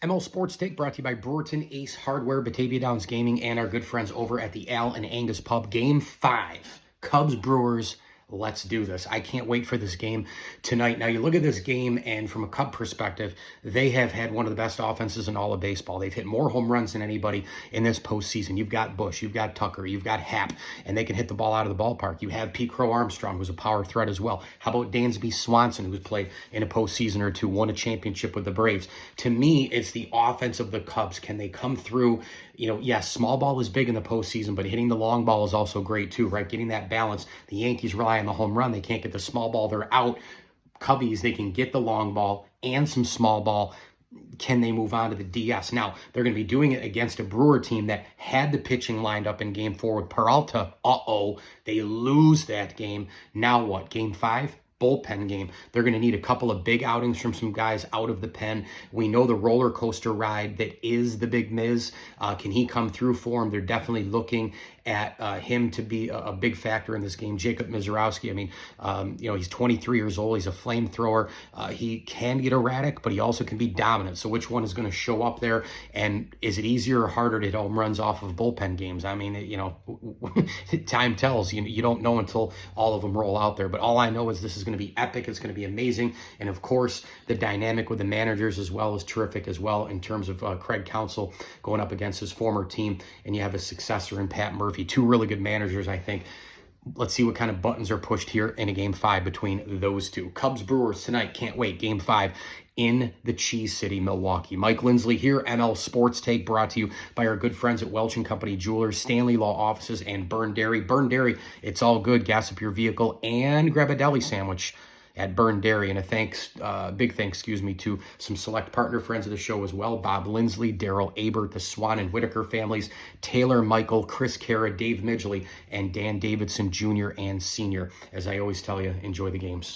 ML Sports Take brought to you by Brewerton Ace Hardware, Batavia Downs Gaming, and our good friends over at the Al and Angus Pub. Game 5, Cubs-Brewers. Let's do this. I can't wait for this game tonight. Now, you look at this game, and from a Cub perspective, they have had one of the best offenses in all of baseball. They've hit more home runs than anybody in this postseason. You've got Bush, you've got Tucker, you've got Happ, and they can hit the ball out of the ballpark. You have Pete Crow Armstrong, who's a power threat as well. How about Dansby Swanson, who's played in a postseason or two, won a championship with the Braves? To me, it's the offense of the Cubs. Can they come through? You know, yes, small ball is big in the postseason, but hitting the long ball is also great too, right? Getting that balance. The Yankees rely on the home run. They can't get the small ball. They're out. Cubbies, they can get the long ball and some small ball. Can they move on to the DS? Now, they're going to be doing it against a Brewer team that had the pitching lined up in Game 4 with Peralta. They lose that game. Now what? Game 5? Bullpen game. They're going to need a couple of big outings from some guys out of the pen. We know the roller coaster ride that is the Big Miz. Can he come through for him? They're definitely looking at him to be a big factor in this game. Jacob Misiorowski, I mean, he's 23 years old. He's a flamethrower. He can get erratic, but he also can be dominant. So which one is going to show up there? And is it easier or harder to hit home runs off of bullpen games? I mean, time tells. You don't know until all of them roll out there. But all I know is this is going to be epic. It's going to be amazing. And of course, the dynamic with the managers as well is terrific as well in terms of Craig Counsell going up against his former team. And you have a successor in Pat Murphy. Two really good managers, I think. Let's see what kind of buttons are pushed here in a Game 5 between those two. Cubs-Brewers tonight. Can't wait. Game 5 in the Cheese City, Milwaukee. Mike Lindsley here, ML Sports Take, brought to you by our good friends at Welch & Company Jewelers, Stanley Law Offices, and Burn Dairy. Burn Dairy, it's all good. Gas up your vehicle and grab a deli sandwich at Burn Dairy. And a big thanks, to some select partner friends of the show as well. Bob Lindsley, Daryl Abert, the Swan and Whitaker families, Taylor Michael, Chris Cara, Dave Midgley, and Dan Davidson Jr. and Sr. As I always tell you, enjoy the games.